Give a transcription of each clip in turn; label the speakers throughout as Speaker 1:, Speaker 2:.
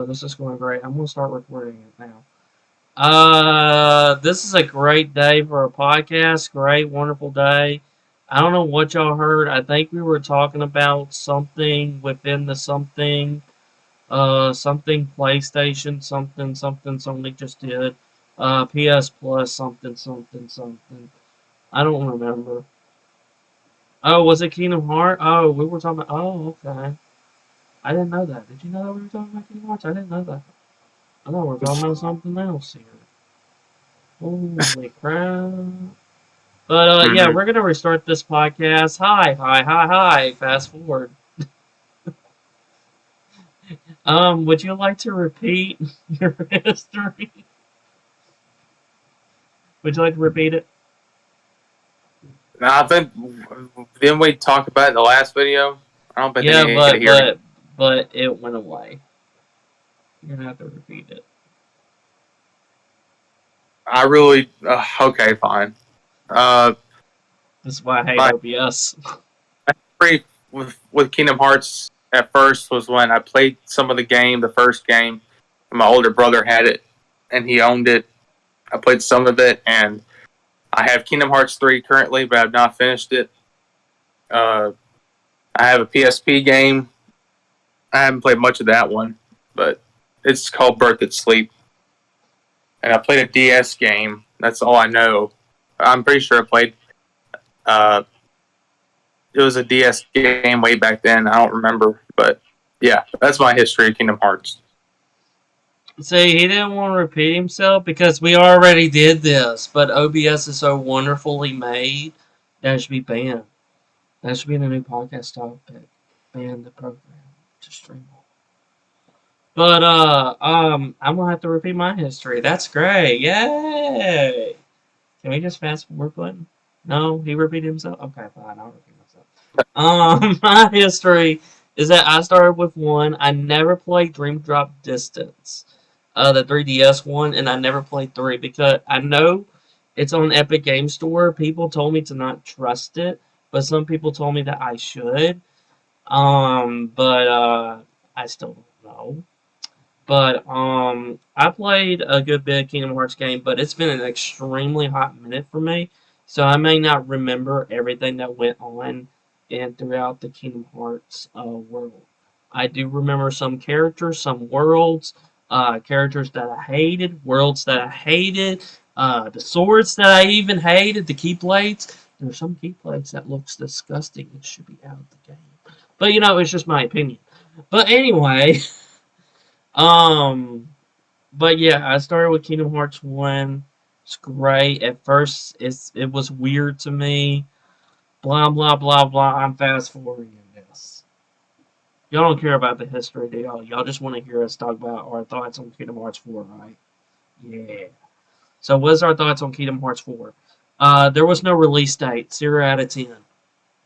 Speaker 1: This is going great. I'm going to start recording it now. This is a great day for a podcast. Great, wonderful day. I don't know what y'all heard. I think we were talking about something within the something, something PlayStation, something Sony just did. PS Plus, something. I don't remember. Oh, was it Kingdom Hearts? Oh, we were talking about. Oh, okay. I didn't know that. Did you know that we were talking about Kingdom Hearts? I didn't know that. I thought we were talking about something else here. Holy crap. But yeah,
Speaker 2: hmm
Speaker 1: we're gonna restart this podcast. Hi. Fast forward. Would you like to repeat your history? Would you like to repeat it?
Speaker 2: Now, I think didn't we talk about it in the last video? I don't think they
Speaker 1: Yeah,
Speaker 2: need to hear it.
Speaker 1: but it went away. You're gonna have to repeat it.
Speaker 2: I really okay, fine. Uh,
Speaker 1: This is why I hate
Speaker 2: my
Speaker 1: OBS.
Speaker 2: free with Kingdom Hearts at first was when I played some of the game, the first game. And my older brother had it, and he owned it. I played some of it, and I have Kingdom Hearts 3 currently, but I've not finished it. Uh, I have a PSP game. I haven't played much of that one, but it's called Birth at Sleep. And I played a DS game. That's all I know. I'm pretty sure I played. Uh, it was a DS game way back then. I don't remember, but yeah, that's my history of Kingdom Hearts.
Speaker 1: See, he didn't want to repeat himself because we already did this, but OBS is so wonderfully made that it should be banned. That should be in a new podcast topic. Ban the program to stream on. But I'm gonna have to repeat my history. That's great. Yay! Can we just fast forward button? No, he repeated himself. Okay, fine. I'll repeat myself. My history is that I started with one. I never played Dream Drop Distance, the 3DS one, and I never played three because I know it's on Epic Game Store. People told me to not trust it, but some people told me that I should. But I still don't know. But I played a good bit of Kingdom Hearts game, but it's been an extremely hot minute for me, so I may not remember everything that went on and throughout the Kingdom Hearts world. I do remember some characters, some worlds, characters that I hated, worlds that I hated, the swords that I even hated, the keyblades. There are some keyblades that looks disgusting and should be out of the game. But it's just my opinion. But anyway. Um, but yeah, I started with Kingdom Hearts 1. It's great. At first, it was weird to me. Blah, blah, blah, blah. I'm fast forwarding this. Y'all don't care about the history, do y'all? Y'all just want to hear us talk about our thoughts on Kingdom Hearts 4, right? Yeah. So, what's our thoughts on Kingdom Hearts 4? There was no release date. 0 out of 10.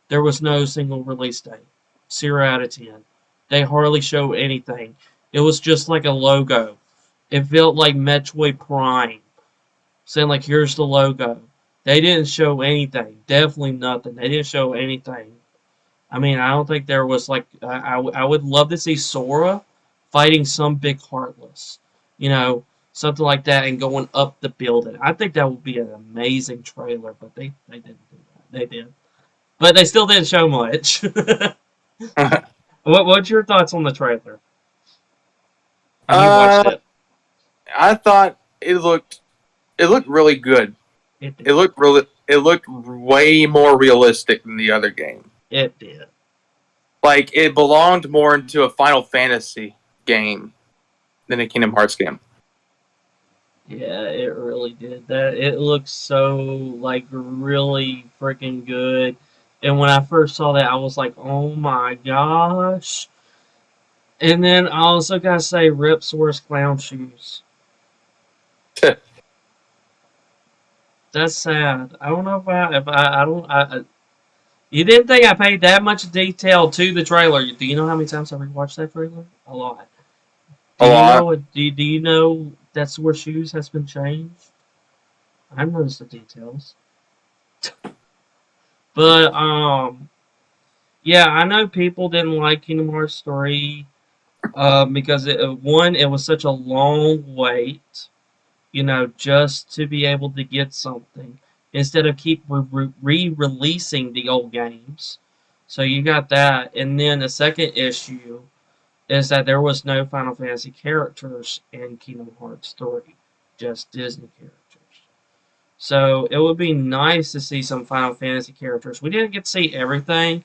Speaker 1: There was no single release date. 0 out of 10. They hardly show anything. It was just like a logo. It felt like Metroid Prime, saying like, "Here's the logo." They didn't show anything. Definitely nothing. They didn't show anything. I mean, I don't think there was like. I would love to see Sora fighting some big heartless, something like that, and going up the building. I think that would be an amazing trailer, but they didn't do that. They did, but they still didn't show much. What's your thoughts on the trailer? Have you watched
Speaker 2: uh,
Speaker 1: it?
Speaker 2: I thought it looked really good.
Speaker 1: It did.
Speaker 2: It looked way more realistic than the other game.
Speaker 1: It did.
Speaker 2: Like it belonged more into a Final Fantasy game than a Kingdom Hearts game.
Speaker 1: Yeah, it really did. That it looks so like really freaking good. And when I first saw that, I was like, "Oh my gosh!" And then I also gotta say, Rip Sora's clown shoes. That's sad. I don't know if I don't. You didn't think I paid that much detail to the trailer? Do you know how many times I rewatched that trailer? A lot. Do
Speaker 2: A
Speaker 1: you
Speaker 2: lot.
Speaker 1: know? Do you know that Sora's shoes has been changed? I noticed the details. But yeah, I know people didn't like Kingdom Hearts 3. Because it was such a long wait, just to be able to get something instead of keep re-releasing the old games. So you got that, and then the second issue is that there was no Final Fantasy characters in Kingdom Hearts 3, just Disney characters. So it would be nice to see some Final Fantasy characters. We didn't get to see everything.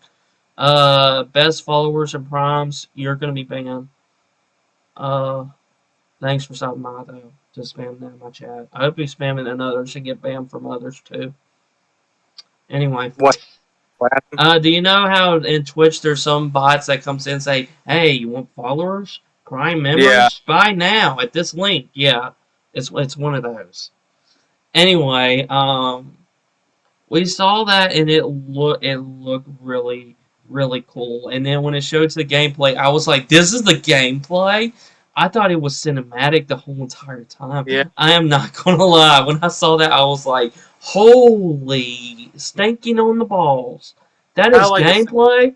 Speaker 1: Best followers and primes, you're gonna be banned. Uh, Thanks for stopping by though to spam that in my chat. I hope you spam it in others and get banned from others too. Anyway,
Speaker 2: What? What happened?
Speaker 1: do you know how in Twitch there's some bots that comes in and say, "Hey, you want followers, Prime
Speaker 2: Yeah.
Speaker 1: members? Buy now at this link." Yeah, it's one of those. Anyway, we saw that and it looked really cool. And then when it showed to the gameplay, I was like, "This is the gameplay." I thought it was cinematic the whole entire time.
Speaker 2: Yeah.
Speaker 1: I am not gonna lie. When I saw that, I was like, "Holy stinking on the balls!" That
Speaker 2: Kind of
Speaker 1: is
Speaker 2: like the
Speaker 1: gameplay.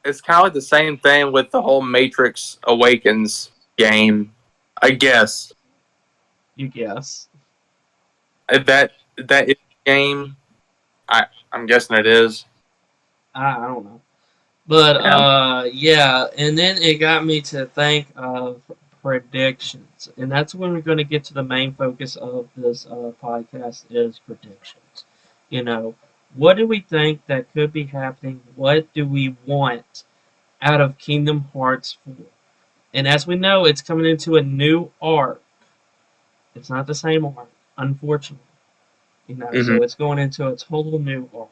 Speaker 2: It's kind of like the same thing with the whole Matrix Awakens game, I guess.
Speaker 1: You guess.
Speaker 2: That is the game. I'm guessing it is.
Speaker 1: I don't know. But
Speaker 2: Yeah.
Speaker 1: yeah, and then it got me to think of predictions, and that's when we're going to get to the main focus of this podcast is predictions. You know, what do we think that could be happening? What do we want out of Kingdom Hearts 4? And as we know, it's coming into a new arc. It's not the same arc, unfortunately.
Speaker 2: Hmm.
Speaker 1: So it's going into a total new arc.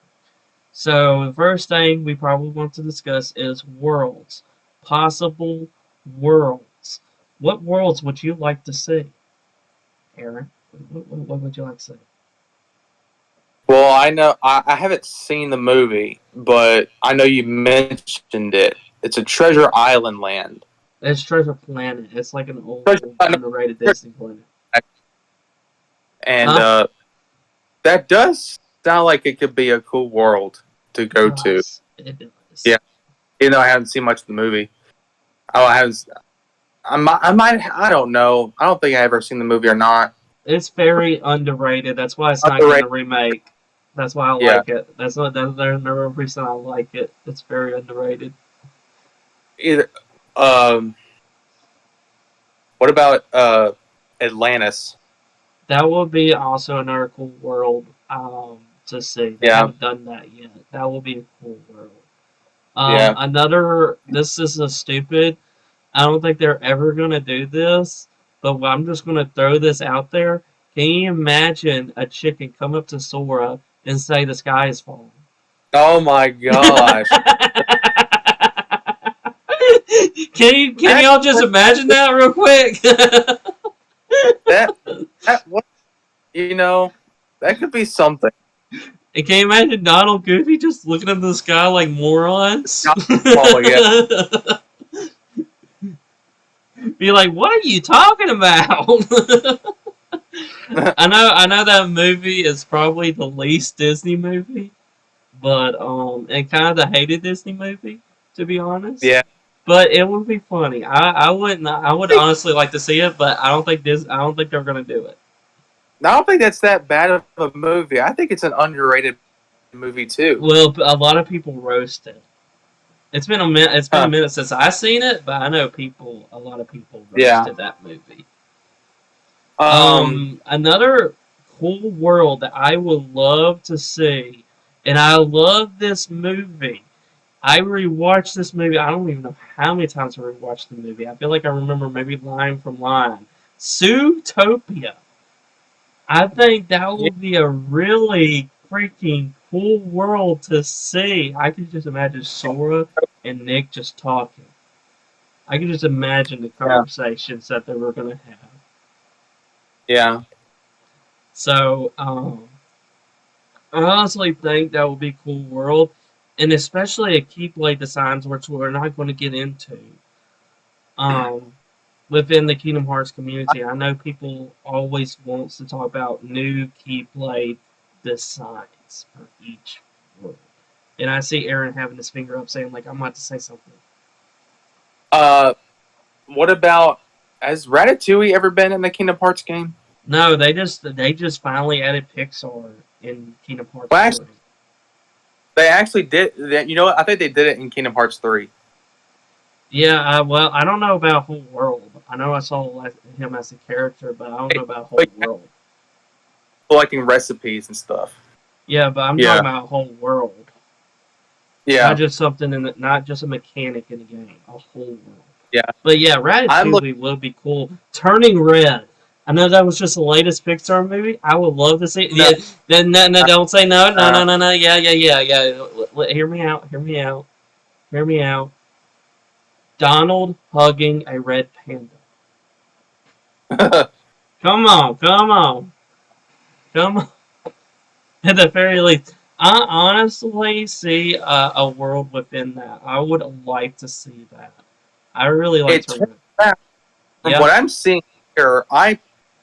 Speaker 1: So the first thing we probably want to discuss is worlds. Possible worlds. What worlds would you like to see, Aaron? What would you like to see?
Speaker 2: Well, I know I haven't seen the movie, but I know you mentioned it. It's a Treasure Island land.
Speaker 1: It's Treasure Planet. It's like an old,
Speaker 2: Treasure, I know,
Speaker 1: underrated Disney planet.
Speaker 2: and
Speaker 1: Huh?
Speaker 2: that does sound like it could be a cool world to
Speaker 1: It
Speaker 2: go to.
Speaker 1: does. It does.
Speaker 2: Yeah, even though I haven't seen much of the movie. Oh, I haven't. I might. I don't know. I don't think I ever seen the movie or not.
Speaker 1: It's very underrated. That's why it's not getting a
Speaker 2: Underrated.
Speaker 1: remake. That's why I
Speaker 2: Yeah.
Speaker 1: like it. That's another reason I like it. It's very underrated.
Speaker 2: Either. What about Atlantis?
Speaker 1: That would be also another cool world to see. They
Speaker 2: Yeah.
Speaker 1: haven't done that yet. That will be a cool world.
Speaker 2: Yeah.
Speaker 1: Another. This is a stupid. I don't think they're ever gonna do this, but I'm just gonna throw this out there. Can you imagine a chicken come up to Sora and say the sky is falling?
Speaker 2: Oh my gosh.
Speaker 1: Can
Speaker 2: That
Speaker 1: y'all just imagine that real quick?
Speaker 2: that that what that could be something.
Speaker 1: And can you imagine Donald Goofy just looking up the sky like morons?
Speaker 2: Oh yeah.
Speaker 1: Be like, what are you talking about? I know that movie is probably the least Disney movie, but and kind of the hated Disney movie, to be honest.
Speaker 2: Yeah.
Speaker 1: But it would be funny. I would honestly like to see it, but I don't think they're gonna do it.
Speaker 2: I don't think that's that bad of a movie. I think it's an underrated movie too.
Speaker 1: Well, a lot of people roast it. It's been a minute. It's been a
Speaker 2: Huh.
Speaker 1: minute since I seen it, but I know a lot of people
Speaker 2: Yeah.
Speaker 1: roasted that movie.
Speaker 2: Um.
Speaker 1: Another cool world that I would love to see, and I love this movie. I rewatched this movie. I don't even know how many times I rewatched the movie. I feel like I remember maybe line from line. Zootopia. I think that
Speaker 2: Yeah.
Speaker 1: would be a really freaking cool world to see. I could just imagine Sora and Nick just talking. I could just imagine the
Speaker 2: Yeah.
Speaker 1: conversations that they were going to have.
Speaker 2: Yeah.
Speaker 1: So, I honestly think that would be a cool world, and especially a Keyblade designs, which we're not going to get into. Um, Within the Kingdom Hearts community, I know people always wants to talk about new Keyblade designs for each world, and I see Aaron having his finger up, saying like, "I'm about to say something."
Speaker 2: What about, has Ratatouille ever been in the Kingdom Hearts game?
Speaker 1: No, they just finally added Pixar in Kingdom Hearts
Speaker 2: Well,
Speaker 1: 3.
Speaker 2: actually, they actually did that. You know what? I think they did it in Kingdom Hearts 3.
Speaker 1: Yeah, well, I don't know about whole world. I know I saw him as a character, but I don't know about whole
Speaker 2: Like,
Speaker 1: world.
Speaker 2: collecting recipes and stuff.
Speaker 1: Yeah, but I'm
Speaker 2: Yeah,
Speaker 1: talking about whole world, not
Speaker 2: yeah,
Speaker 1: just something not just a mechanic in the game, a whole world.
Speaker 2: yeah.
Speaker 1: But yeah,
Speaker 2: I'm looking.
Speaker 1: Ratatouille would be cool. Turning Red. I know that was just the latest Pixar movie. I would love to see.
Speaker 2: No,
Speaker 1: Yeah, then no, don't say no, no,
Speaker 2: uh,
Speaker 1: no, no, no. Yeah. Hear me out. Hear me out. Hear me out. Donald hugging a red panda. Come on, come on, come on. At the very least, I honestly see a world within that. I would like to see that. I really like
Speaker 2: it
Speaker 1: Turning
Speaker 2: turns
Speaker 1: Red.
Speaker 2: out, from
Speaker 1: Yeah,
Speaker 2: what I'm seeing here, I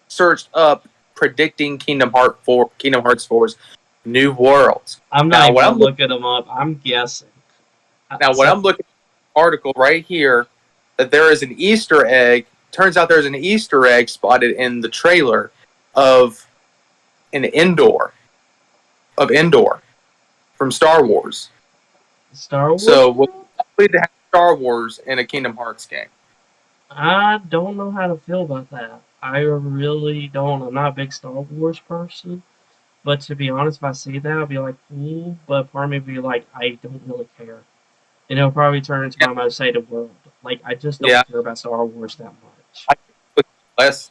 Speaker 2: searched up predicting Kingdom Hearts 4's new worlds.
Speaker 1: I'm not
Speaker 2: Now,
Speaker 1: even gonna look at them up. I'm guessing.
Speaker 2: when
Speaker 1: So
Speaker 2: I'm looking at the article right here, that there is an Easter egg. Turns out there's an Easter egg spotted in the trailer of an Endor from Star Wars.
Speaker 1: Star Wars
Speaker 2: So we'll
Speaker 1: world.
Speaker 2: likely to have Star Wars in a Kingdom Hearts game.
Speaker 1: I don't know how to feel about that. I really don't. I'm not a big Star Wars person. But to be honest, if I see that, I'll be like, cool. But part of me be like, I don't really care. And it'll probably turn into
Speaker 2: Yeah,
Speaker 1: my most hated world. Like, I just don't
Speaker 2: yeah.
Speaker 1: care about Star Wars that much.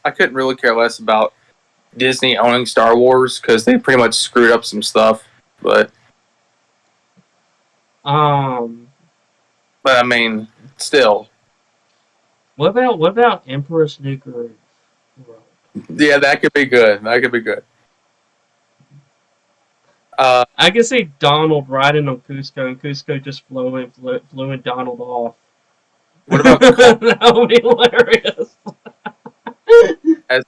Speaker 2: I couldn't really care less about Disney owning Star Wars because they pretty much screwed up some stuff. But
Speaker 1: Um,
Speaker 2: I mean, still,
Speaker 1: what about Emperor's New Groove World?
Speaker 2: yeah, that could be good. That could be good. Uh,
Speaker 1: I can see Donald riding on Cusco, and Cusco just flew Donald off.
Speaker 2: what about Cars?
Speaker 1: That would be hilarious.
Speaker 2: Has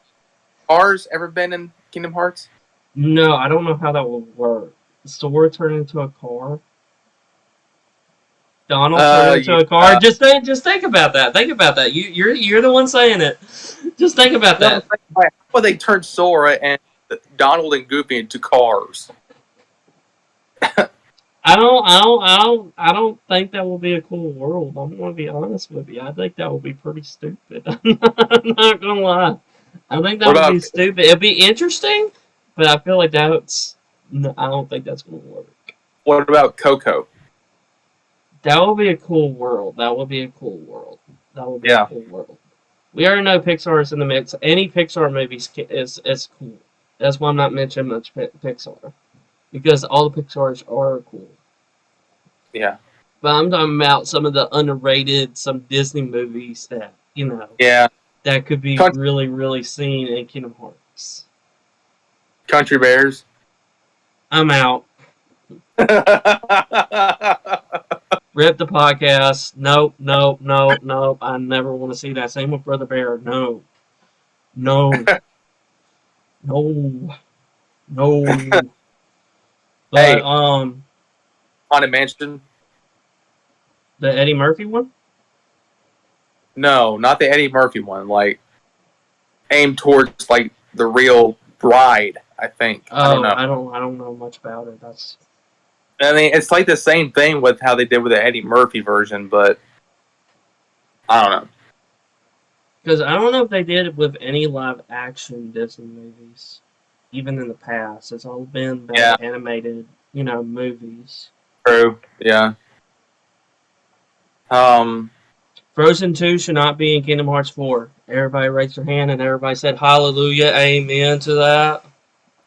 Speaker 2: Cars ever been in Kingdom Hearts?
Speaker 1: No, I don't know how that would work. Sora turned into a car. Donald turned into a car.
Speaker 2: Yeah.
Speaker 1: Just think about that. Think about that. You're the one saying it. Just think about
Speaker 2: No,
Speaker 1: that.
Speaker 2: how about they turned Sora and Donald and Goofy into cars?
Speaker 1: I don't think that will be a cool world. I'm gonna be honest with you. I think that will be pretty stupid. I'm not gonna lie. I think that
Speaker 2: What
Speaker 1: would be
Speaker 2: about
Speaker 1: stupid. It'd be interesting, but I feel like that's. No, I don't think that's gonna work.
Speaker 2: Coco?
Speaker 1: That would be a cool world. That would be a cool world. That would be a
Speaker 2: Yeah,
Speaker 1: cool world. We already know Pixar is in the mix. Any Pixar movies is cool. That's why I'm not mentioning much Pixar because all the Pixars are cool.
Speaker 2: yeah,
Speaker 1: But I'm talking about some of the underrated, some Disney movies that
Speaker 2: yeah.
Speaker 1: that could be
Speaker 2: Country,
Speaker 1: really, really seen in Kingdom Hearts.
Speaker 2: Country Bears.
Speaker 1: I'm out. Rip the podcast. Nope, nope, nope, nope. I never want to see that. Same with Brother Bear. No, no, no, no. But
Speaker 2: Hey, Haunted Mansion.
Speaker 1: the Eddie Murphy one.
Speaker 2: No, not the Eddie Murphy one. Like aimed towards like the real bride. I think. I don't
Speaker 1: Oh,
Speaker 2: know.
Speaker 1: I don't know much about it. That's
Speaker 2: I mean, it's like the same thing with how they did with the Eddie Murphy version, but I don't know.
Speaker 1: because I don't know if they did it with any live action Disney movies, even in the past. It's all been
Speaker 2: Yeah,
Speaker 1: the animated, movies.
Speaker 2: true. Yeah. Um,
Speaker 1: Frozen 2 should not be in Kingdom Hearts 4. Everybody raised their hand and everybody said hallelujah, amen to that.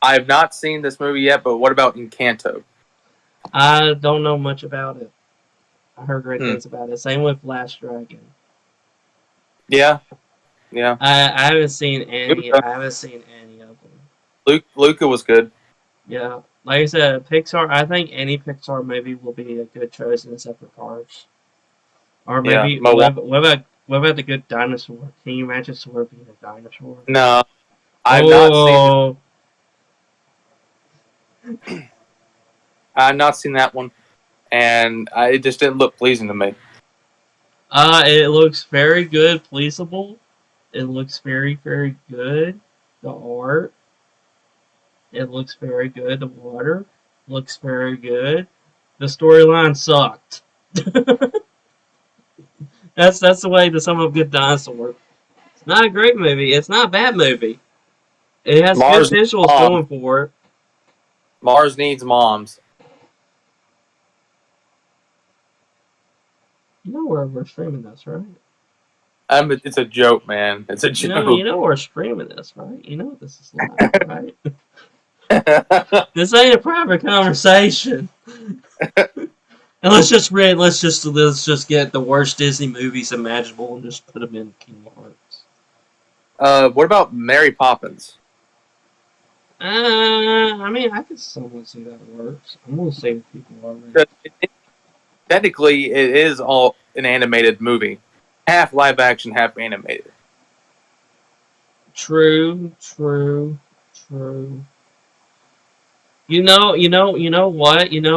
Speaker 2: I have not seen this movie yet, but what about Encanto?
Speaker 1: I don't know much about it. I heard great
Speaker 2: Hmm.
Speaker 1: things about it. Same with Last Dragon.
Speaker 2: Yeah, yeah.
Speaker 1: I haven't seen any.
Speaker 2: Luca,
Speaker 1: I haven't seen any of them.
Speaker 2: Luca was good.
Speaker 1: Yeah, like I said, Pixar. I think any Pixar movie will be a good choice except for Cars. Or
Speaker 2: Yeah,
Speaker 1: maybe
Speaker 2: Moana.
Speaker 1: what about the good dinosaur? Can you imagine Sora being a dinosaur?
Speaker 2: No, I've not seen.
Speaker 1: Oh,
Speaker 2: I've not seen that one, and it just didn't look pleasing to me.
Speaker 1: It looks very good, pleasable. It looks very, very good. The art, it looks very good. The water looks very good. The storyline sucked. That's the way to sum up Good Dinosaur. It's not a great movie. It's not a bad movie. It has good
Speaker 2: Mars needs
Speaker 1: visuals
Speaker 2: moms.
Speaker 1: going for it.
Speaker 2: Mars needs moms.
Speaker 1: You know where we're streaming this, right?
Speaker 2: It's a joke, man. It's a
Speaker 1: You
Speaker 2: joke.
Speaker 1: know we're streaming this, right? You know this is live, right? This ain't a private conversation. And let's just get the worst Disney movies imaginable and just put them in Kingdom Hearts.
Speaker 2: What about Mary Poppins?
Speaker 1: I mean, I could somewhat see that works. I'm gonna say what people already.
Speaker 2: Technically, it is all an animated movie, half live action, half animated.
Speaker 1: True, true, true. You know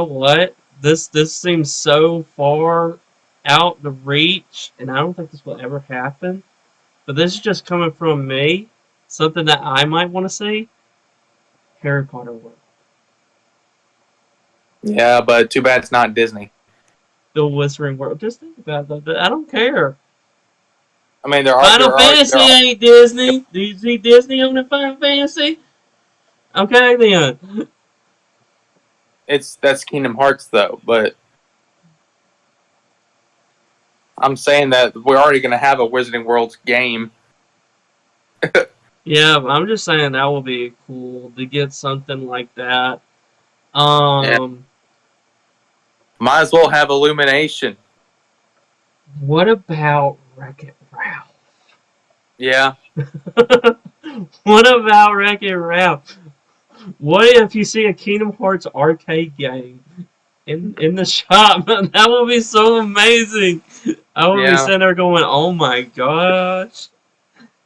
Speaker 1: what? This seems so far out the reach, and I don't think this will ever happen. But this is just coming from me. Something that I might want to see. Harry Potter world.
Speaker 2: Yeah, but too bad it's not Disney.
Speaker 1: The Wizarding World. Just think about that. I don't care.
Speaker 2: I mean,
Speaker 1: Final Fantasy ain't Disney. Do you see Disney on the Final Fantasy? Okay then.
Speaker 2: that's Kingdom Hearts though. But I'm saying that we're already going to have a Wizarding World game.
Speaker 1: Yeah, I'm just saying that would be cool to get something like that.
Speaker 2: Yeah,
Speaker 1: Um,
Speaker 2: might as well have Illumination.
Speaker 1: what about Wreck-It Ralph?
Speaker 2: Yeah,
Speaker 1: What about Wreck-It Ralph? What if you see a Kingdom Hearts arcade game in the shop? That would be so amazing. I would be
Speaker 2: yeah.
Speaker 1: sitting there going, "Oh my gosh,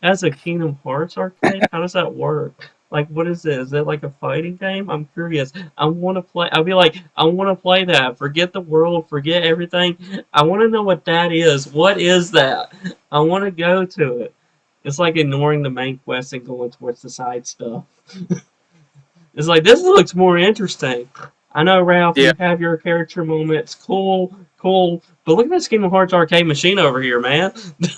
Speaker 1: that's a Kingdom Hearts arcade. How does that work? Like, what is it? Is it like a fighting game? I'm curious. I want to play. I'll be like, I want to play that. Forget the world. Forget everything. I want to know what that is. What is that? I want to go to it. It's like ignoring the main quest and going towards the side stuff. It's like this looks more interesting. I know, Ralph,
Speaker 2: Yeah.
Speaker 1: you have your character moments. Cool, cool. But look at this Kingdom Hearts arcade machine over here, man. I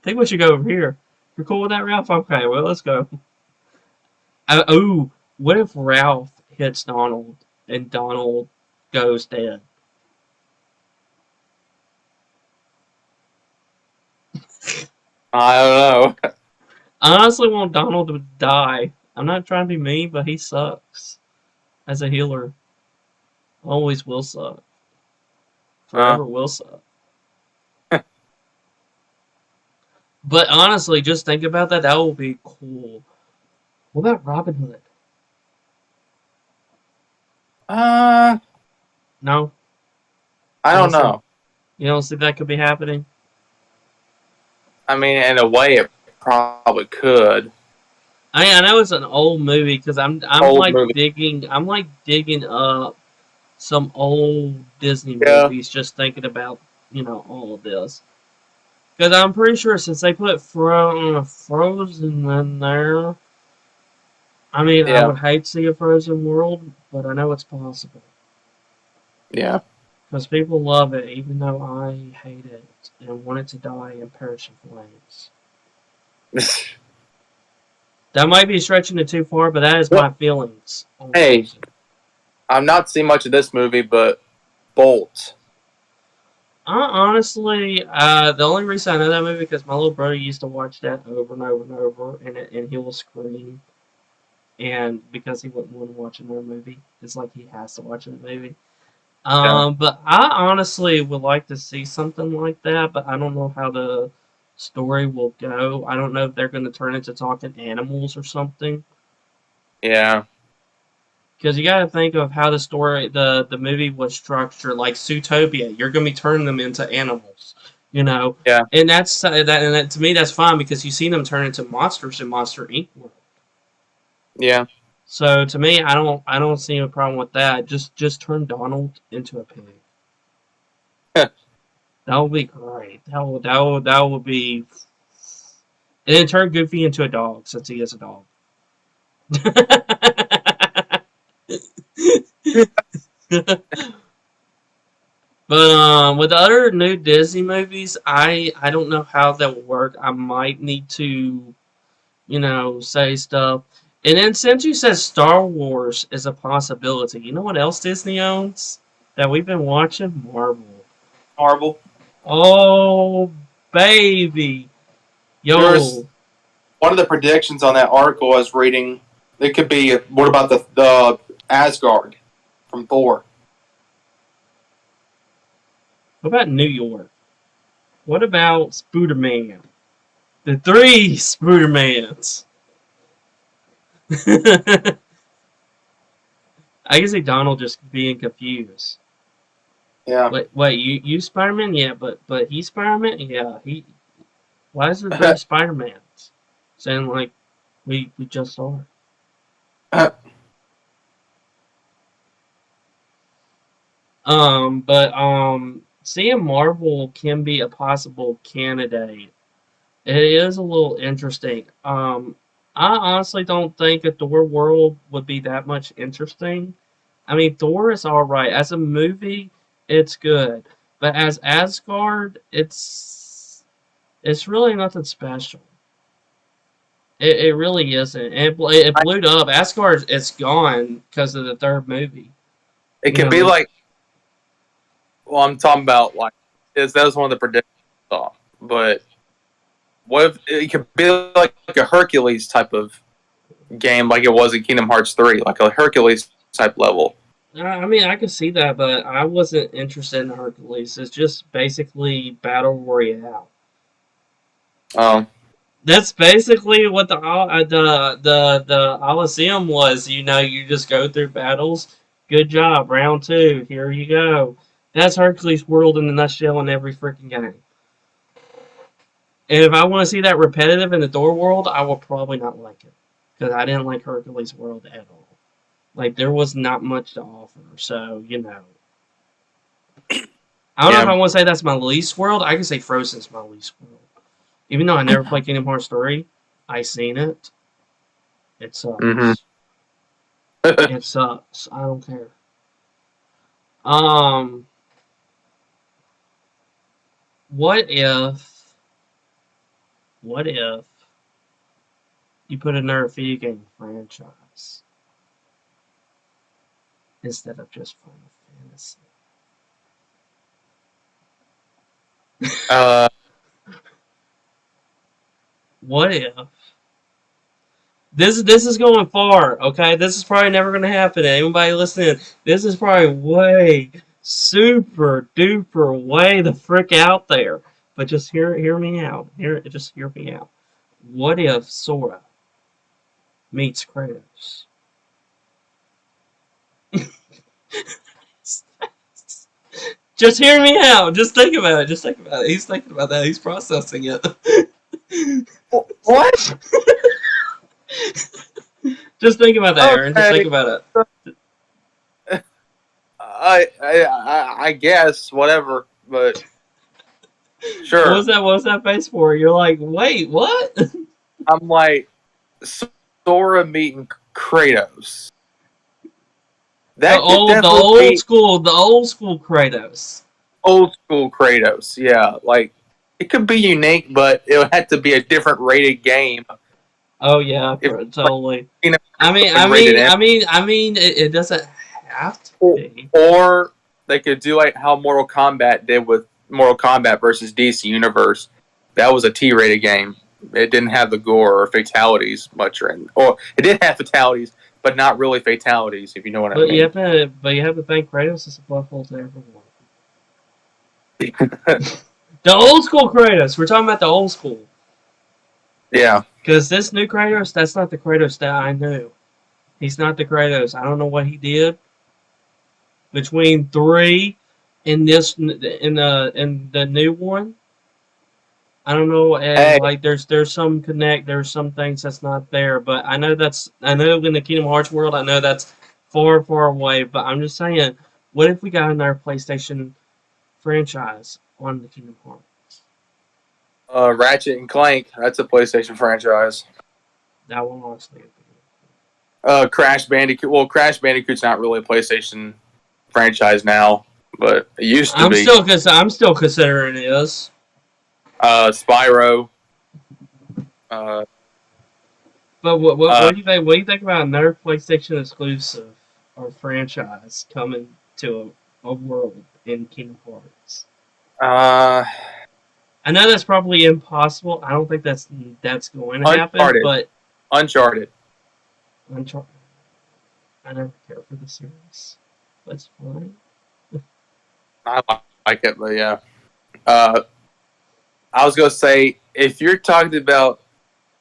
Speaker 1: think we should go over here. You're cool with that, Ralph? Okay, well, let's go. Ooh, what if Ralph hits Donald and Donald goes dead?
Speaker 2: I don't know.
Speaker 1: I honestly want Donald to die. I'm not trying to be mean, but he sucks. As a healer, always will suck.
Speaker 2: Uh,
Speaker 1: Forever will suck. But honestly, just think about that. That would be cool. What about Robin Hood?
Speaker 2: uh,
Speaker 1: No,
Speaker 2: I
Speaker 1: you don't
Speaker 2: don't
Speaker 1: see.
Speaker 2: know.
Speaker 1: You don't see that could be happening.
Speaker 2: I mean, in a way, it probably could.
Speaker 1: I know it's an old movie because I'm
Speaker 2: Old
Speaker 1: like
Speaker 2: movie.
Speaker 1: digging up some old Disney
Speaker 2: Yeah.
Speaker 1: movies, just thinking about all of this. Because I'm pretty sure since they put Frozen in there, I mean I
Speaker 2: Yeah.
Speaker 1: would hate to see a Frozen world, but I know it's possible.
Speaker 2: Yeah.
Speaker 1: Because people love it, even though I hate it and want it to die and perish in flames. That might be stretching it too far, but that is
Speaker 2: Well,
Speaker 1: my feelings on
Speaker 2: hey,
Speaker 1: Frozen.
Speaker 2: I've not seen much of this movie, but Bolt.
Speaker 1: Honestly, the only reason I know that movie because my little brother used to watch that over and over and over, and he will scream, and because he wouldn't want to watch another movie, it's like he has to watch a movie.
Speaker 2: Yeah.
Speaker 1: But I honestly would like to see something like that, but I don't know how the story will go. I don't know if they're going to turn into talking animals or something.
Speaker 2: Yeah.
Speaker 1: Because you got to think of how the movie was structured. Like Zootopia, you're going to be turning them into animals,
Speaker 2: Yeah.
Speaker 1: and that to me that's fine because you see them turn into monsters in Monster Inc. world.
Speaker 2: Yeah.
Speaker 1: So to me, I don't see a problem with that. Just turn Donald into a pig. That would be great. That would be. And then turn Goofy into a dog since he is a dog. But with the other new Disney movies, I don't know how that will work. I might need to, say stuff. And then since you said Star Wars is a possibility, you know what else Disney owns that we've been watching? Marvel.
Speaker 2: Marvel.
Speaker 1: Oh baby,
Speaker 2: There was
Speaker 1: yo,
Speaker 2: one of the predictions on that article I was reading. It could be what about the Asgard from Thor?
Speaker 1: what about New York? What about Spooderman? The three Spoodermans. I can see Donald just being confused.
Speaker 2: Yeah.
Speaker 1: Wait, you Spider Man? Yeah, but he's Spider Man? Yeah, he. Why is there three Spider Mans? Saying like we just saw her. Seeing Marvel can be a possible candidate. It is a little interesting. I honestly don't think a Thor world would be that much interesting. I mean, Thor is all right as a movie. It's good, but as Asgard, it's really nothing special. It really isn't. It blew up. Asgard is gone because of the third movie.
Speaker 2: It
Speaker 1: You
Speaker 2: could be
Speaker 1: know,
Speaker 2: like. Well, I'm talking about like. That was one of the predictions I saw, but what if it could be like a Hercules type of game, like it was in Kingdom Hearts 3, like a Hercules type level?
Speaker 1: I mean, I could see that, but I wasn't interested in Hercules. It's just basically battle royale.
Speaker 2: Um,
Speaker 1: That's basically what the Coliseum was. You just go through battles. Good job, round two. Here you go. That's Hercules World in a nutshell in every freaking game. And if I want to see that repetitive in the Thor world, I will probably not like it because I didn't like Hercules World at all. Like there was not much to offer. So I don't know if
Speaker 2: yeah.
Speaker 1: I want to say that's my least world. I can say Frozen's my least world. Even though I never played Kingdom Hearts 3, I seen it. It
Speaker 2: Mm-hmm.
Speaker 1: sucks. It sucks. I don't care. Um, what if, what if you put another video game franchise instead of just Final Fantasy?
Speaker 2: uh,
Speaker 1: What if this is going far? Okay, this is probably never going to happen. Anybody listening? This is probably way super duper way the frick out there. But just hear me out. Just hear me out. What if Sora meets Kratos? Just hear me out. Just think about it. Just think about it. He's thinking about that. He's processing it.
Speaker 2: what?
Speaker 1: Just think about that, Aaron. Just think
Speaker 2: Okay.
Speaker 1: about it.
Speaker 2: I guess whatever, but sure.
Speaker 1: What was that face for? You're like, wait, what?
Speaker 2: I'm like Sora meeting Kratos.
Speaker 1: The
Speaker 2: That could
Speaker 1: old, the
Speaker 2: definitely
Speaker 1: old
Speaker 2: be
Speaker 1: school, the old school Kratos.
Speaker 2: old school Kratos. Yeah, like it could be unique, but it would have to be a different rated game.
Speaker 1: Oh yeah,
Speaker 2: If like
Speaker 1: totally.
Speaker 2: you know
Speaker 1: I mean, I
Speaker 2: rated
Speaker 1: mean,
Speaker 2: M,
Speaker 1: I mean, I mean, it doesn't have to be.
Speaker 2: or they could do like how Mortal Kombat did with Mortal Kombat versus DC Universe. That was a T rated game. It didn't have the gore or fatalities much, or it did have fatalities, but not really fatalities. If you know what I mean.
Speaker 1: But you have to thank Kratos is a butthole to everyone. The old school Kratos. We're talking about the old school.
Speaker 2: Yeah.
Speaker 1: Because this new Kratos, that's not the Kratos that I knew. He's not the Kratos. I don't know what he did between 3 and this in the new one. I don't know.
Speaker 2: Hey,
Speaker 1: Like there's some connect. There's some things that's not there. But I know in the Kingdom Hearts world. I know that's far away. But I'm just saying, what if we got another PlayStation franchise on the Kingdom Hearts?
Speaker 2: Ratchet and Clank. That's a PlayStation franchise.
Speaker 1: That one honestly.
Speaker 2: Crash Bandicoot. Well, Crash Bandicoot's not really a PlayStation franchise now, but it used to be.
Speaker 1: I'm still considering it is.
Speaker 2: Spyro. Uh,
Speaker 1: But what do you think? What do you think about another PlayStation exclusive or franchise coming to a world in Kingdom Hearts?
Speaker 2: uh,
Speaker 1: I know that's probably impossible. I don't think that's going to happen.
Speaker 2: Uncharted.
Speaker 1: But
Speaker 2: Uncharted.
Speaker 1: Uncharted. I never cared for the series. That's fine.
Speaker 2: I like it, but yeah. I was gonna say if you're talking about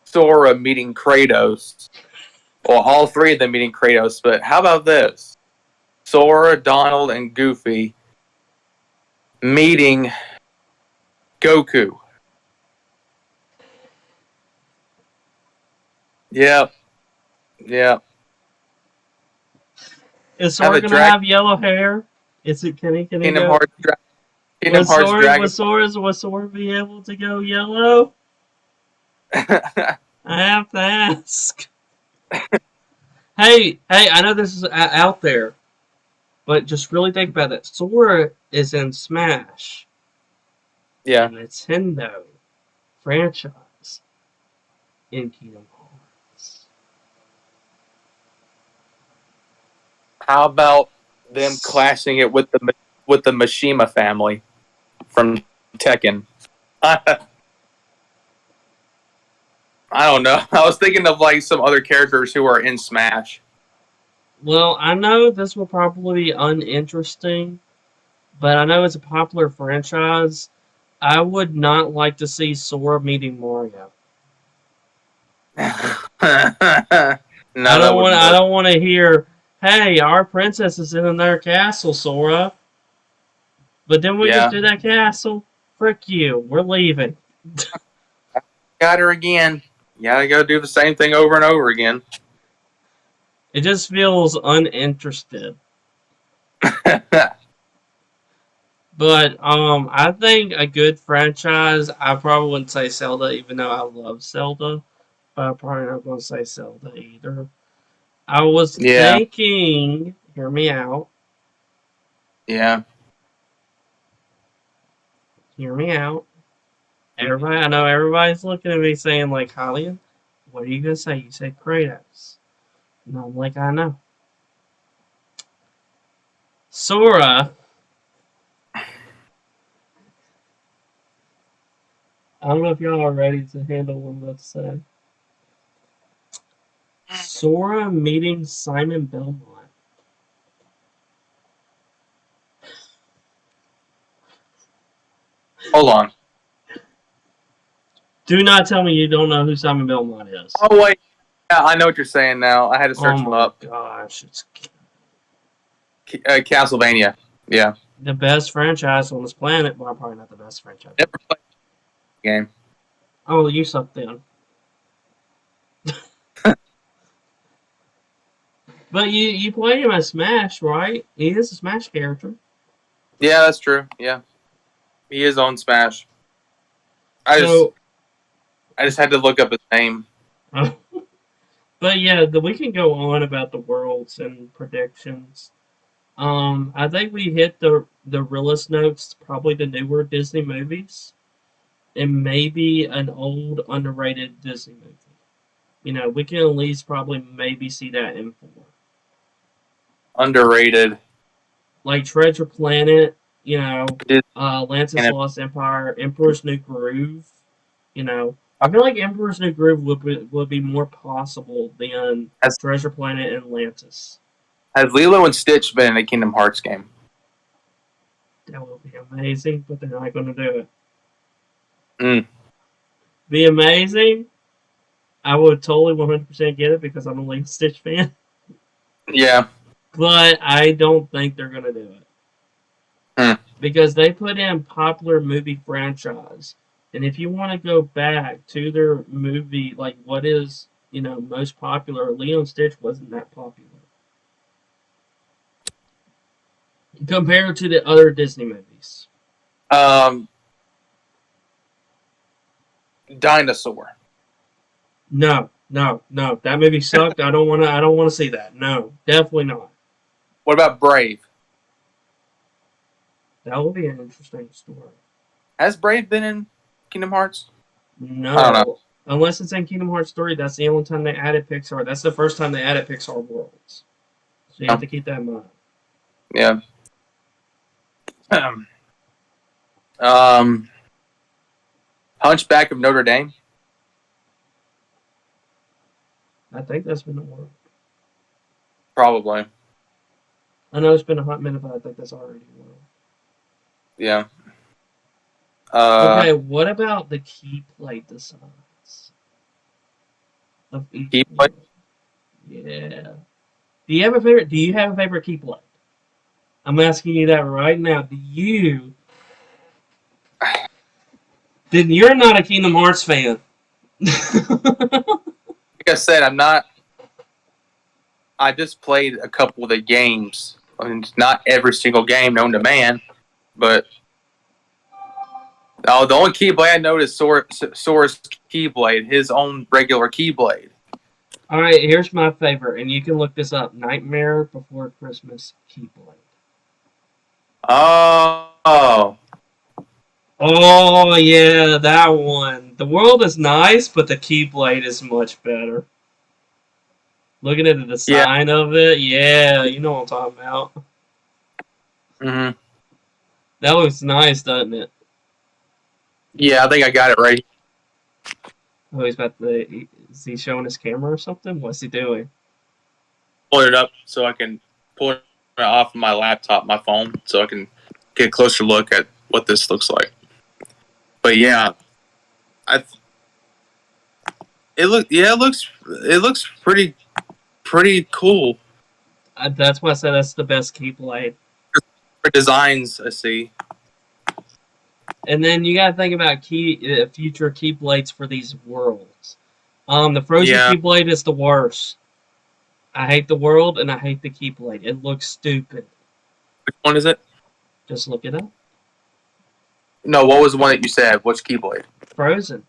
Speaker 2: Sora meeting Kratos, well, all three of them meeting Kratos, but how about this? Sora, Donald, and Goofy meeting Goku. Yep. Yep.
Speaker 1: Is Sora gonna have yellow hair? Is it? Can he
Speaker 2: Kingdom
Speaker 1: go?
Speaker 2: Hearts, Kingdom Hearts Dragon.
Speaker 1: Will Sora be able to go yellow? I have to ask. Hey! I know this is out there, but just really think about it. Sora is in Smash.
Speaker 2: Yeah.
Speaker 1: Nintendo franchise in Kingdom Hearts.
Speaker 2: How about them clashing it with the Mishima family from Tekken? I don't know. I was thinking of like some other characters who are in Smash.
Speaker 1: Well, I know this will probably be uninteresting, but I know it's a popular franchise. I would not like to see Sora meeting Mario. I don't want to hear, "Hey, our princess is in their castle, Sora." But then we get to that castle. Frick you. We're leaving.
Speaker 2: Got her again. You gotta go do the same thing over and over again.
Speaker 1: It just feels uninterested. But I think a good franchise, I probably wouldn't say Zelda, even though I love Zelda. But I'm probably not going to say Zelda either. I was thinking, hear me out.
Speaker 2: Yeah.
Speaker 1: Hear me out. Everybody, I know everybody's looking at me saying, like, Hollian, what are you going to say? You said Kratos. And I'm like, I know. Sora. I don't know if y'all are ready to handle what I'm about to say. Sora meeting Simon Belmont.
Speaker 2: Hold on.
Speaker 1: Do not tell me you don't know who Simon Belmont is.
Speaker 2: Oh, wait. Yeah, I know what you're saying now. I had to search him up.
Speaker 1: Oh, my gosh. It's
Speaker 2: Castlevania. Yeah.
Speaker 1: the best franchise on this planet, but probably not the best franchise.
Speaker 2: Never played the game.
Speaker 1: Oh, you suck then. But you play him as Smash, right? He is a Smash character.
Speaker 2: Yeah, that's true. Yeah. He is on Smash. I just had to look up his name.
Speaker 1: But yeah, we can go on about the worlds and predictions. I think we hit the realest notes, probably the newer Disney movies, and maybe an old underrated Disney movie. You know, we can at least probably maybe see that in 4.
Speaker 2: Underrated.
Speaker 1: Like Treasure Planet, you know, Atlantis Lost Empire, Emperor's New Groove. You know, I feel like Emperor's New Groove would be more possible than Treasure Planet and Atlantis.
Speaker 2: Has Lilo and Stitch been in a Kingdom Hearts game?
Speaker 1: That would be amazing, but they're not going to do
Speaker 2: it.
Speaker 1: Be amazing. I would totally 100% get it because I'm a Lilo and Stitch fan.
Speaker 2: Yeah.
Speaker 1: But I don't think they're going to do it. Because they put in popular movie franchise. And if you want to go back to their movie, like what is, you know, most popular, Lilo and Stitch wasn't that popular. Compared to the other Disney movies.
Speaker 2: Um, Dinosaur.
Speaker 1: No. That movie sucked. I don't wanna see that. No, definitely not.
Speaker 2: What about Brave?
Speaker 1: That will be an interesting story.
Speaker 2: Has Brave been in Kingdom Hearts? I don't know.
Speaker 1: No. Unless it's in Kingdom Hearts 3, that's the only time they added Pixar. That's the first time they added Pixar worlds. So you have to keep that in mind.
Speaker 2: Yeah. Um, Hunchback of Notre Dame.
Speaker 1: I think that's been a world.
Speaker 2: Probably.
Speaker 1: I know it's been a hot minute, but I think that's already a world.
Speaker 2: Yeah.
Speaker 1: Okay, what about the key plate designs of each
Speaker 2: Keyblade?
Speaker 1: world? Yeah. Do you have a favorite? Do you have a favorite key plate? I'm asking you that right now. Do you? Then you're not a Kingdom Hearts fan.
Speaker 2: Like I said, I'm not. I just played a couple of the games. I mean, not every single game known to man, but the only Keyblade I know is Sora's Keyblade, his own regular Keyblade.
Speaker 1: All right, here's my favorite, and you can look this up: Nightmare Before Christmas Keyblade.
Speaker 2: Oh,
Speaker 1: Oh yeah, that one. The world is nice, but the Keyblade is much better. Looking at the
Speaker 2: yeah.
Speaker 1: design of it, yeah, you know what I'm talking about.
Speaker 2: hmm
Speaker 1: That looks nice, doesn't it?
Speaker 2: Yeah, I think I got it right.
Speaker 1: Oh, he's about to. Is he showing his camera or something? What's he doing?
Speaker 2: Pull it up so I can pull it off of my laptop, my phone, so I can get a closer look at what this looks like. But yeah, I it looks pretty cool.
Speaker 1: That's why I said that's the best Keyblade.
Speaker 2: For designs, I see.
Speaker 1: And then you gotta think about future Keyblades for these worlds. The Frozen
Speaker 2: Yeah.
Speaker 1: Keyblade is the worst. I hate the world and I hate the Keyblade. It looks stupid.
Speaker 2: Which one is it?
Speaker 1: Just look it up.
Speaker 2: No, what was the one that you said? Which Keyblade?
Speaker 1: Frozen.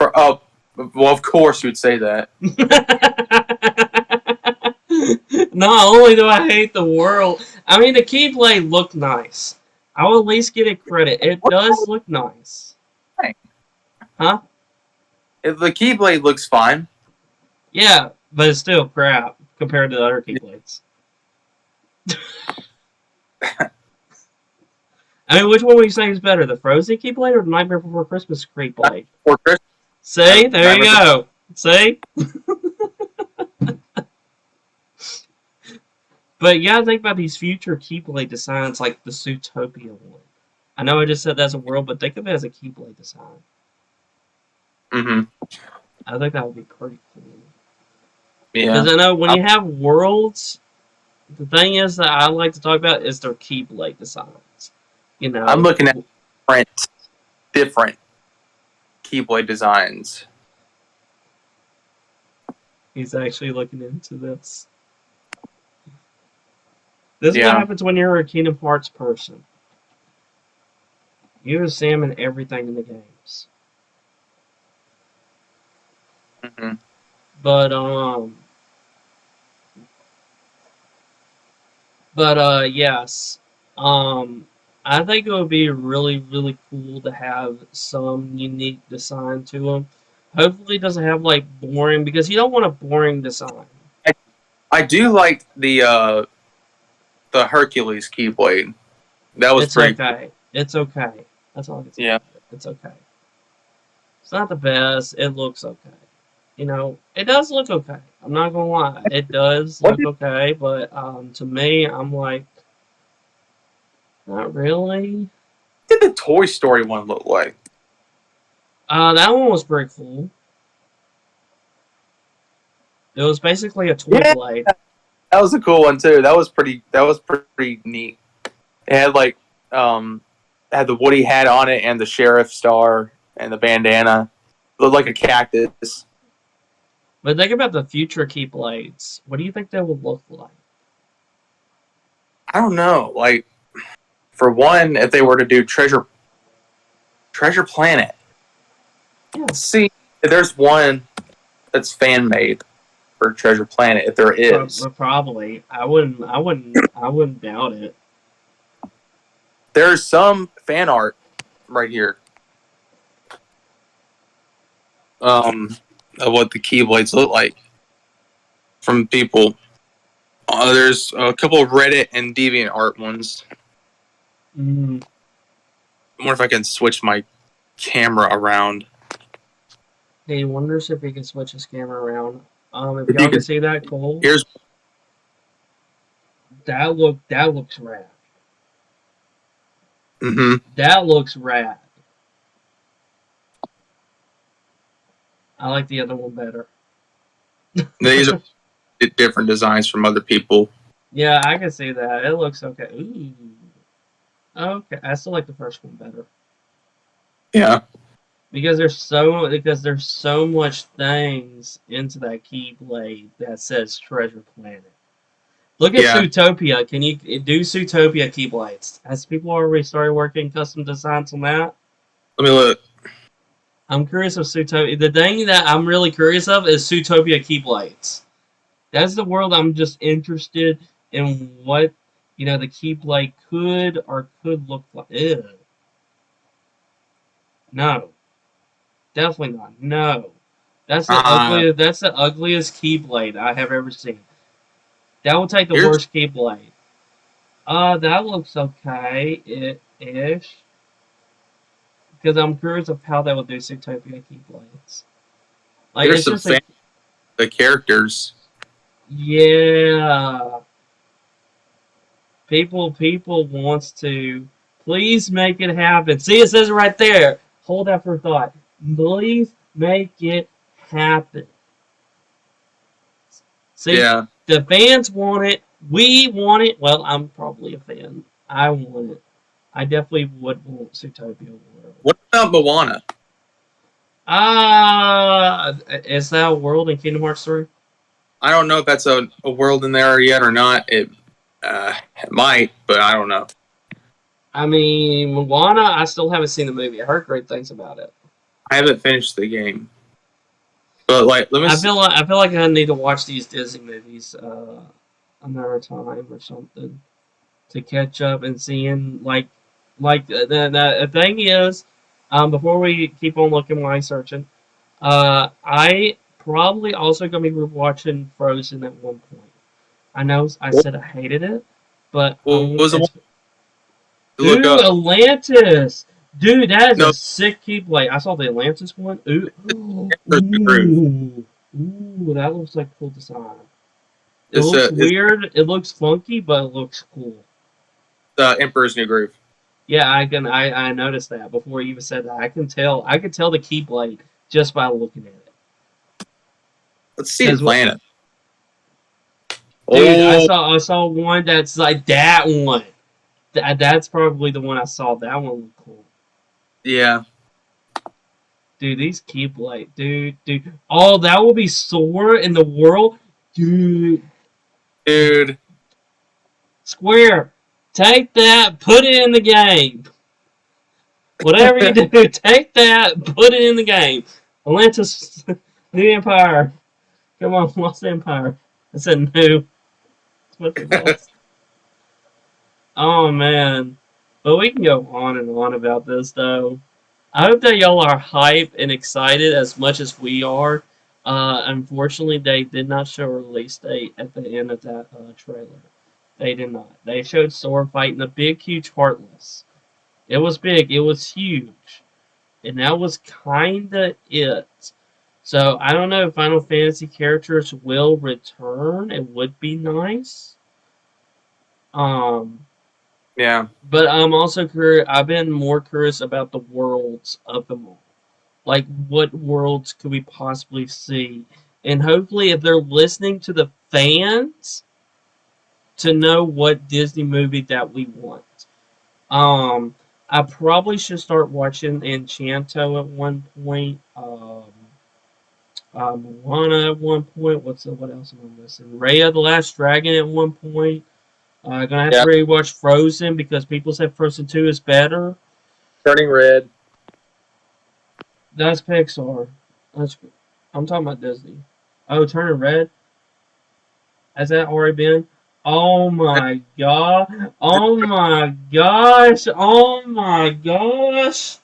Speaker 2: Oh, well, of course you'd say that.
Speaker 1: Not only do I hate the world, I mean the Keyblade looked nice. I will at least give it credit. It does look nice. Huh?
Speaker 2: The Keyblade looks fine.
Speaker 1: Yeah, but it's still crap compared to the other Keyblades. I mean, which one would you say is better, the Frozen Keyblade or the Nightmare Before Christmas Keyblade?
Speaker 2: For Christmas.
Speaker 1: See, there you go. See? But you gotta think about these future Keyblade designs like the Zootopia one. I know I just said that's a world, but think of it as a Keyblade design.
Speaker 2: Mm-hmm.
Speaker 1: I think that would be pretty cool.
Speaker 2: Yeah.
Speaker 1: Because I know when you have worlds, the thing is that I like to talk about is their Keyblade designs. You know,
Speaker 2: I'm looking at different Keyblade designs.
Speaker 1: he's actually looking into this. This is what happens when you're a Kingdom Hearts person. You examine everything in the games.
Speaker 2: Mm-hmm.
Speaker 1: But yes. I think it would be really, really cool to have some unique design to them. Hopefully, it doesn't have like boring because you don't want a boring design.
Speaker 2: I do like the Hercules Keyblade. That was pretty.
Speaker 1: Okay. It's okay. That's all I can say.
Speaker 2: Yeah.
Speaker 1: It's okay. It's not the best. It looks okay. You know, it does look okay. I'm not gonna lie. It does look okay, but to me, I'm like, not really.
Speaker 2: What did the Toy Story one look like?
Speaker 1: That one was pretty cool. It was basically a toy blade.
Speaker 2: That was a cool one too. That was pretty neat. It had like had the Woody hat on it and the sheriff star and the bandana. It looked like a cactus.
Speaker 1: But think about the future Keyblades. What do you think they would look like?
Speaker 2: I don't know. Like for one, if they were to do Treasure Planet,
Speaker 1: Yeah.
Speaker 2: see, if there's one that's fan made for Treasure Planet, if there is,
Speaker 1: Probably. I wouldn't doubt it.
Speaker 2: there's some fan art right here. Of what the Keyblades look like from people. There's a couple of Reddit and Deviant Art ones.
Speaker 1: Mm.
Speaker 2: I wonder if I can switch my camera around.
Speaker 1: He wonders if he can switch his camera around. If
Speaker 2: If
Speaker 1: y'all
Speaker 2: you
Speaker 1: can
Speaker 2: could,
Speaker 1: see that, cool.
Speaker 2: here's
Speaker 1: That looks rad.
Speaker 2: mm-hmm.
Speaker 1: That looks rad. I like the other one better.
Speaker 2: These are different designs from other people.
Speaker 1: Yeah, I can see that. It looks okay. Ooh. Okay, I still like the first one better
Speaker 2: Yeah,
Speaker 1: because there's so much things into that Keyblade that says Treasure Planet. Look at
Speaker 2: yeah.
Speaker 1: Zootopia. Can you do Zootopia Keyblades? Has people already started working custom designs on that?
Speaker 2: Let me look.
Speaker 1: I'm curious of Zootopia. The thing that I'm really curious of is Zootopia Keyblades. That's the world I'm just interested in what the Keyblade could look like. Ew. No, definitely not. No, That's the ugliest Keyblade I have ever seen. That will take the
Speaker 2: Here's
Speaker 1: worst Keyblade. That looks okay, ish. Because I'm curious of how that would do Zootopia Keyblades. Like
Speaker 2: here's
Speaker 1: it's
Speaker 2: some
Speaker 1: just like,
Speaker 2: the characters.
Speaker 1: yeah. People wants to. Please make it happen. See, it says it right there. Hold that for thought. Please make it happen. See,
Speaker 2: Yeah.
Speaker 1: the fans want it. We want it. Well, I'm probably a fan. I want it. I definitely would want Zootopia World.
Speaker 2: What about Moana?
Speaker 1: Is that a world in Kingdom Hearts 3?
Speaker 2: I don't know if that's a world in there yet or not. It might, but I don't know.
Speaker 1: I mean, Moana, I still haven't seen the movie. I heard great things about it.
Speaker 2: I haven't finished the game, but like, let me.
Speaker 1: I feel like I need to watch these Disney movies another time or something to catch up and seeing the thing is, before we keep on looking while I'm searching, I probably also gonna be watching Frozen at one point. I know I said I hated it, but
Speaker 2: What was the one to look
Speaker 1: Ooh,
Speaker 2: up?
Speaker 1: Atlantis! Dude, that is
Speaker 2: No,
Speaker 1: a sick Keyblade. I saw the Atlantis one. Ooh,
Speaker 2: Groove.
Speaker 1: ooh, that looks like cool design. It
Speaker 2: It's
Speaker 1: looks
Speaker 2: it's
Speaker 1: weird. It looks funky, but it looks cool.
Speaker 2: the Emperor's New Groove.
Speaker 1: Yeah, I noticed that before you even said that. I can tell the Keyblade just by looking at it.
Speaker 2: Let's see the planet.
Speaker 1: Dude,
Speaker 2: Oh,
Speaker 1: I saw one that's like that one. That's probably the one I saw. That one looked cool.
Speaker 2: yeah.
Speaker 1: Dude, these Keyblade, dude. Oh, that will be Sora in the world, dude. Square, take that, put it in the game. Whatever you do, take that, put it in the game. Atlantis, New Empire. Come on, Lost Empire. I said new. That's what it was. Oh man, but we can go on and on about this though. I hope that y'all are hyped and excited as much as we are. Unfortunately, they did not show a release date at the end of that trailer. They did not. They showed Sora fighting a big, huge Heartless. It was big. It was huge. And that was kinda it. So, I don't know if Final Fantasy characters will return. It would be nice. Um,
Speaker 2: Yeah.
Speaker 1: but I'm also curious. I've been more curious about the worlds of them all. Like, what worlds could we possibly see? And hopefully, if they're listening to the fans, to know what Disney movie that we want. Um, I probably should start watching Enchanto at one point. Moana at one point. What else am I missing? Raya the Last Dragon at one point. Gonna have to
Speaker 2: Yeah,
Speaker 1: rewatch Frozen because people said Frozen 2 is better.
Speaker 2: Turning Red.
Speaker 1: That's Pixar. That's I'm talking about Disney. Oh, Turning Red. Has that already been? Oh my god! Oh my gosh! Oh my gosh!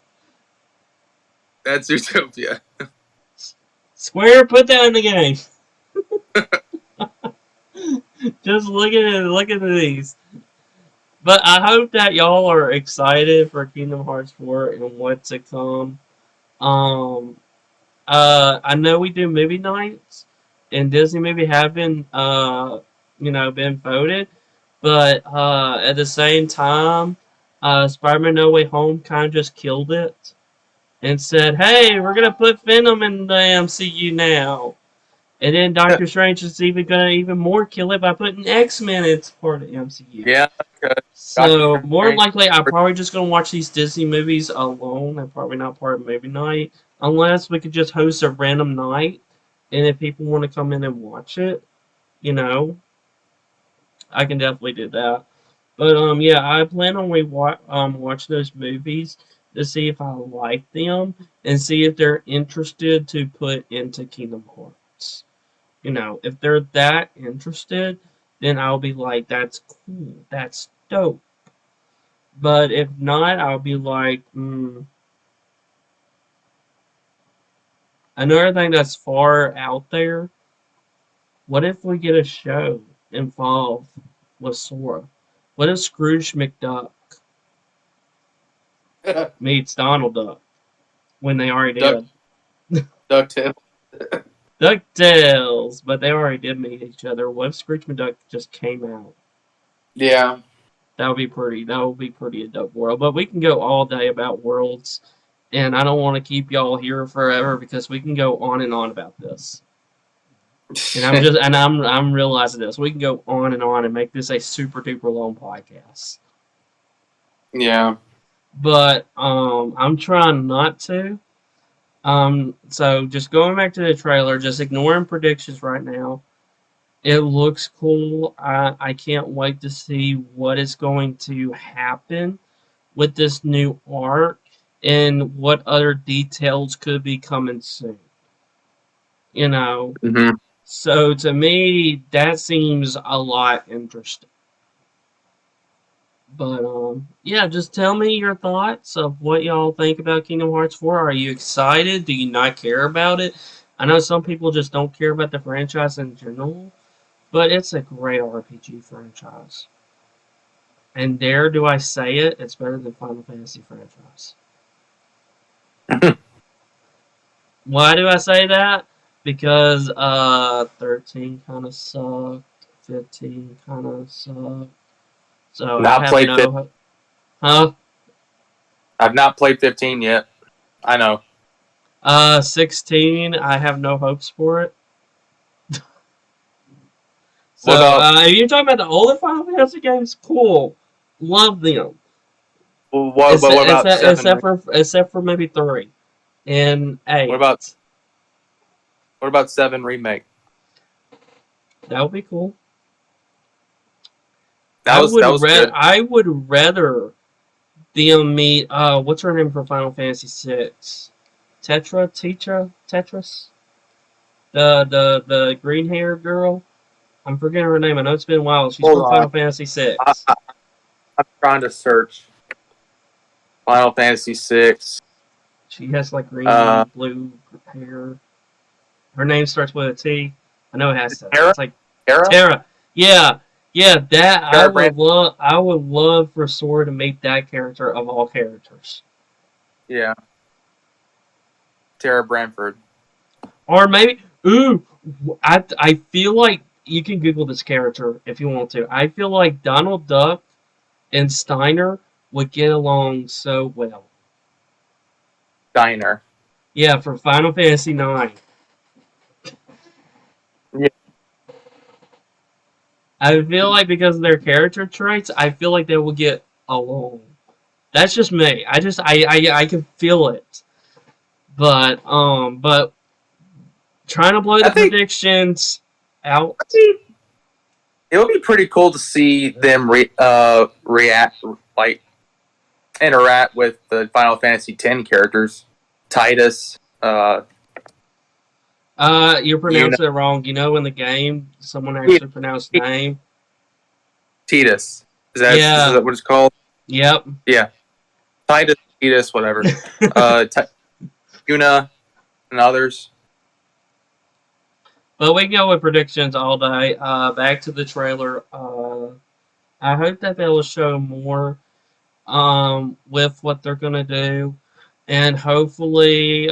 Speaker 2: That's Utopia.
Speaker 1: Square, put that in the game. Just look at these. But I hope that y'all are excited for Kingdom Hearts 4 and what's to come. Um, I know we do movie nights, and Disney movie have been, been voted, but at the same time, Spider-Man No Way Home kind of just killed it and said, "Hey, we're gonna put Venom in the MCU now." And then Doctor Strange is even gonna even more kill it by putting X-Men as part of the MCU.
Speaker 2: Yeah, because Doctor
Speaker 1: So more than
Speaker 2: Strange.
Speaker 1: likely, I'm probably just gonna watch these Disney movies alone. I'm probably not part of movie night, unless we could just host a random night, and if people want to come in and watch it, you know, I can definitely do that. But yeah, I plan on watch those movies to see if I like them and see if they're interested to put into Kingdom Hearts. You know, if they're that interested, then I'll be like, that's cool, that's dope. But if not, I'll be like, another thing that's far out there. What if we get a show involved with Sora? What if Scrooge McDuck meets Donald Duck when they already
Speaker 2: Duck
Speaker 1: did?
Speaker 2: DuckTales.
Speaker 1: DuckTales, but they already did meet each other. What if Scrooge McDuck just came out?
Speaker 2: Yeah.
Speaker 1: That would be pretty. That would be pretty a dope world. But we can go all day about worlds, and I don't want to keep y'all here forever because we can go on and on about this. And I'm realizing this. We can go on and make this a super duper long podcast.
Speaker 2: Yeah.
Speaker 1: But I'm trying not to. So just going back to the trailer, just ignoring predictions right now. It looks cool. I can't wait to see what is going to happen with this new arc and what other details could be coming soon. You know,
Speaker 2: Hmm.
Speaker 1: so to me, that seems a lot interesting. But yeah, just tell me your thoughts of what y'all think about Kingdom Hearts 4. Are you excited? Do you not care about it? I know some people just don't care about the franchise in general, but it's a great RPG franchise. And dare do I say it, it's better than Final Fantasy franchise. Why do I say that? Because 13 kind of sucked, 15 kind of sucked. So I
Speaker 2: Not
Speaker 1: have
Speaker 2: played.
Speaker 1: no, huh?
Speaker 2: I've not played 15 yet. I know.
Speaker 1: 16, I have no hopes for it.
Speaker 2: What
Speaker 1: So,
Speaker 2: about
Speaker 1: if you're talking about the older Final Fantasy games, cool. Love them.
Speaker 2: what about seven?
Speaker 1: Except for maybe 3 and
Speaker 2: What
Speaker 1: 8.
Speaker 2: about what about seven remake?
Speaker 1: That would be cool.
Speaker 2: That was good.
Speaker 1: I would rather them meet, what's her name for Final Fantasy 6? Tetris? The green haired girl? I'm forgetting her name. I know it's been a while. She's
Speaker 2: Hold
Speaker 1: from
Speaker 2: on.
Speaker 1: Final Fantasy
Speaker 2: I,
Speaker 1: 6.
Speaker 2: I, I'm trying to search Final Fantasy 6.
Speaker 1: She has like green,
Speaker 2: Uh,
Speaker 1: blue hair. Her name starts with a T. I know it has to.
Speaker 2: Terra.
Speaker 1: It's like
Speaker 2: Terra.
Speaker 1: Terra. Yeah, yeah. That
Speaker 2: Terra Brand.
Speaker 1: I would love for Sora to meet that character of all characters.
Speaker 2: Yeah. Terra Branford.
Speaker 1: Or maybe, I feel like you can Google this character if you want to. I feel like Donald Duck and Steiner would get along so well.
Speaker 2: Diner.
Speaker 1: Yeah, for Final Fantasy 9.
Speaker 2: Yeah.
Speaker 1: I feel like because of their character traits, I feel like they will get along. That's just me. I can feel it. But trying to blow
Speaker 2: I
Speaker 1: the
Speaker 2: think
Speaker 1: predictions out.
Speaker 2: it would be pretty cool to see them react, like interact with the Final Fantasy X characters, Titus,
Speaker 1: You're
Speaker 2: Yuna,
Speaker 1: pronouncing it wrong. You know, in the game, someone actually pronounced name.
Speaker 2: Titus. Is
Speaker 1: Yeah.
Speaker 2: that what it's called?
Speaker 1: Yep.
Speaker 2: Yeah, Titus, whatever. Yuna and others.
Speaker 1: But we can go with predictions all day. Back to the trailer. I hope that they will show more with what they're gonna do, and hopefully,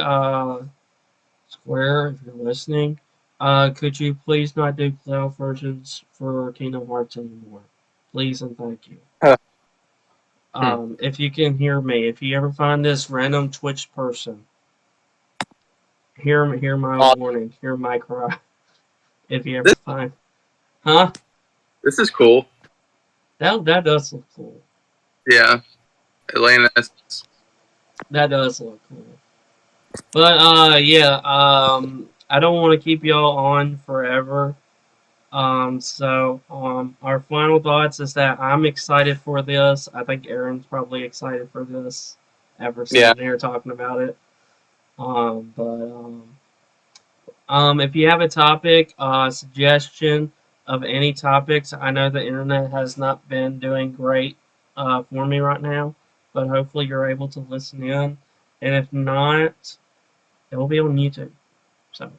Speaker 1: Square, if you're listening, could you please not do cloud versions for Kingdom Hearts anymore? Please and thank you.
Speaker 2: Huh. Hmm.
Speaker 1: If you can hear me, if you ever find this random Twitch person, hear my warning, hear my cry. If you ever
Speaker 2: This
Speaker 1: find, huh?
Speaker 2: this is cool.
Speaker 1: That does look cool.
Speaker 2: Yeah, Atlantis.
Speaker 1: That does look cool. But yeah, I don't want to keep y'all on forever. Our final thoughts is that I'm excited for this. I think Aaron's probably excited for this. Ever
Speaker 2: Yeah,
Speaker 1: sitting here talking about it. If you have a topic, suggestion of any topics, I know the internet has not been doing great for me right now, but hopefully you're able to listen in. And if not, it will be on YouTube. So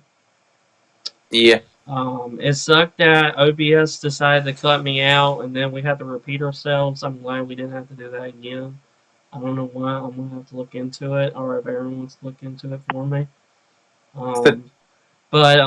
Speaker 2: yeah.
Speaker 1: it sucked that OBS decided to cut me out, and then we had to repeat ourselves. I'm glad we didn't have to do that again. I don't know why. I'm gonna have to look into it, or if everyone wants to look into it for me. Um, but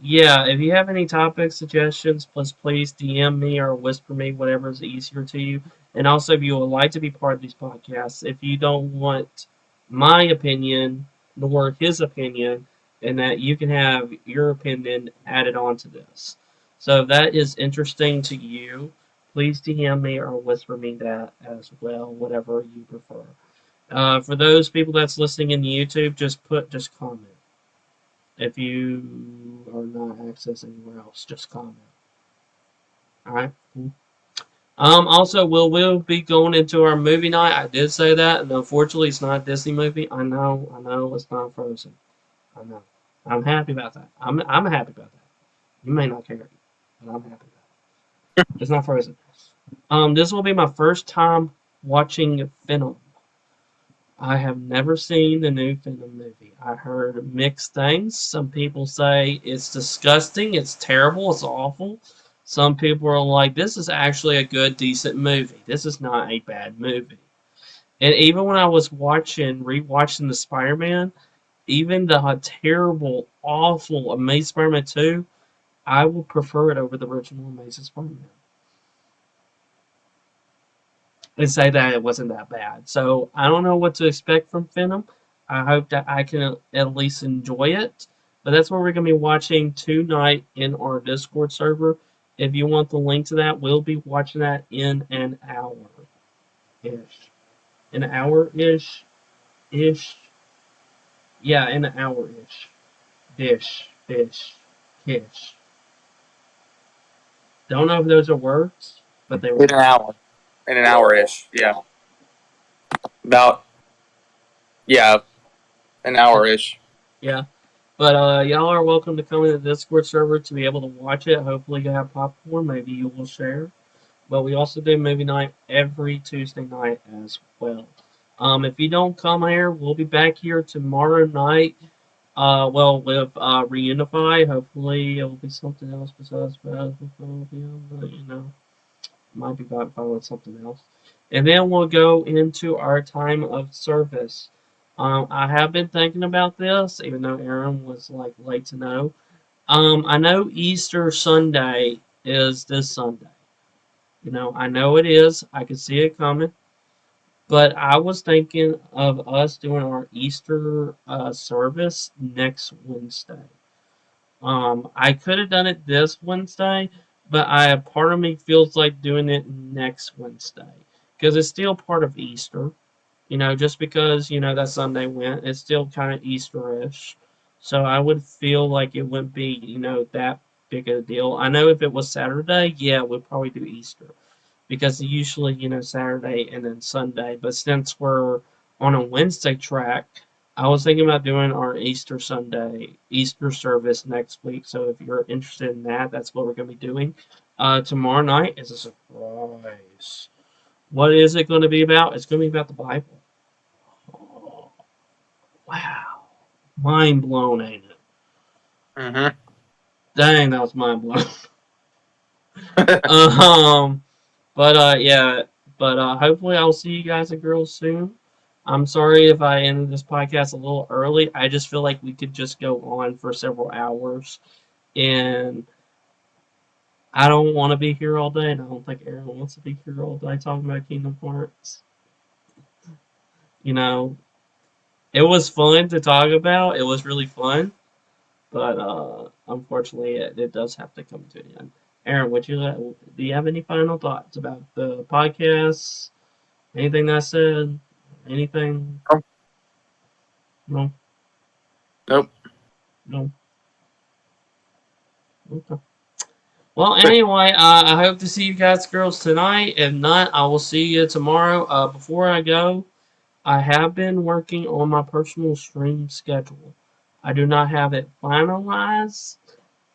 Speaker 1: Yeah, if you have any topic suggestions, please DM me or whisper me, whatever is easier to you. And also, if you would like to be part of these podcasts, if you don't want my opinion nor his opinion, and that you can have your opinion added onto this. So if that is interesting to you, please DM me or whisper me that as well, whatever you prefer. For those people that's listening in YouTube, just comment. If you are not accessing anywhere else, just comment. All right. Cool. Also, we'll be going into our movie night. I did say that, and unfortunately, it's not a Disney movie. I know, it's not Frozen. I know. I'm happy about that. I'm happy about that. You may not care, but I'm happy about it. It's not Frozen. This will be my first time watching Venom. I have never seen the new Venom movie. I heard mixed things. Some people say it's disgusting, it's terrible, it's awful. Some people are like, this is actually a good, decent movie. This is not a bad movie. And even when I was rewatching the Spider-Man, even the terrible, awful Amazing Spider-Man 2, I would prefer it over the original Amazing Spider-Man. And say that it wasn't that bad. So I don't know what to expect from Venom. I hope that I can at least enjoy it. But that's what we're going to be watching tonight in our Discord server. If you want the link to that, we'll be watching that in an hour ish. An hour ish. Ish. Yeah, in an hour ish. Dish. Fish. Kish. Don't know if those are words, but they
Speaker 2: In
Speaker 1: were.
Speaker 2: an hour. In an hour ish. Yeah. About an hour ish.
Speaker 1: Yeah. But y'all are welcome to come in the Discord server to be able to watch it. Hopefully you have popcorn. Maybe you will share. But we also do movie night every Tuesday night as well. If you don't come here, we'll be back here tomorrow night. With Reunify. Hopefully it will be something else besides Battlefield. But might be following something else. And then we'll go into our time of service. I have been thinking about this, even though Aaron was like late to know. I know Easter Sunday is this Sunday. I know it is. I can see it coming. But I was thinking of us doing our Easter service next Wednesday. I could have done it this Wednesday, but part of me feels like doing it next Wednesday because it's still part of Easter. Just because that Sunday went, it's still kind of Easterish. So I would feel like it wouldn't be that big of a deal. I know if it was Saturday, yeah, we'd probably do Easter because usually, Saturday and then Sunday. But since we're on a Wednesday track, I was thinking about doing our Easter Sunday, Easter service next week. So if you're interested in that, that's what we're going to be doing. Tomorrow night is a surprise. What is it going to be about? It's going to be about the Bible. Oh, wow. Mind blown, ain't it?
Speaker 2: Mm-hmm.
Speaker 1: Dang, that was mind blown. um, yeah, but hopefully I'll see you guys and girls soon. I'm sorry if I ended this podcast a little early. I just feel like we could just go on for several hours, and I don't want to be here all day, and I don't think Aaron wants to be here all day talking about Kingdom Hearts. You know, it was fun to talk about. It was really fun, but unfortunately, it does have to come to an end. Aaron, do you have any final thoughts about the podcast? Anything that I said? Anything?
Speaker 2: Oh,
Speaker 1: No?
Speaker 2: nope.
Speaker 1: No? Okay. Well, anyway, I hope to see you guys, girls, tonight. If not, I will see you tomorrow. Before I go, I have been working on my personal stream schedule. I do not have it finalized,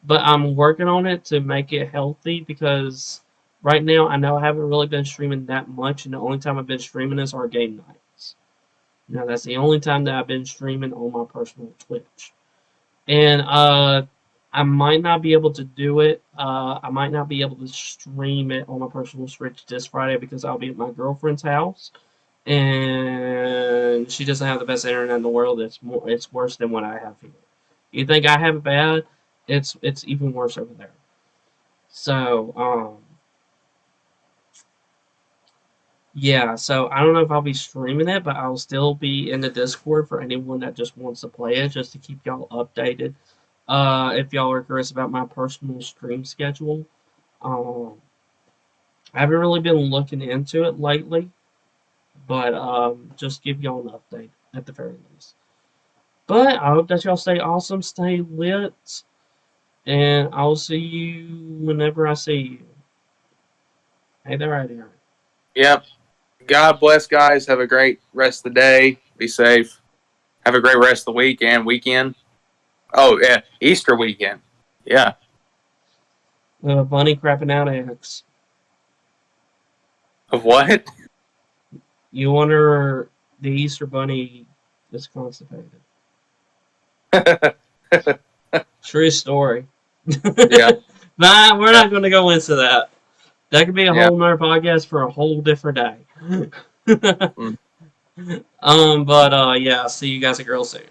Speaker 1: but I'm working on it to make it healthy because right now I know I haven't really been streaming that much, and the only time I've been streaming is our game nights. That's the only time that I've been streaming on my personal Twitch. And I might not be able to do it. I might not be able to stream it on my personal Switch this Friday because I'll be at my girlfriend's house, and she doesn't have the best internet in the world. It's worse than what I have here. You think I have it bad? It's even worse over there. So yeah. So I don't know if I'll be streaming it, but I'll still be in the Discord for anyone that just wants to play it, just to keep y'all updated. If y'all are curious about my personal stream schedule, um, I haven't really been looking into it lately, but just give y'all an update at the very least. But I hope that y'all stay awesome, stay lit, and I'll see you whenever I see you. Hey there, right here.
Speaker 2: Yep. God bless, guys. Have a great rest of the day. Be safe. Have a great rest of the week and weekend. Oh, yeah. Easter weekend. Yeah.
Speaker 1: Bunny crapping out eggs.
Speaker 2: Of what?
Speaker 1: You wonder the Easter Bunny is constipated. True story.
Speaker 2: Yeah.
Speaker 1: Nah, we're
Speaker 2: Yeah.
Speaker 1: not going to go into that. That could be a
Speaker 2: Yeah.
Speaker 1: whole nother podcast for a whole different day.
Speaker 2: Mm.
Speaker 1: But yeah, see you guys and girls soon.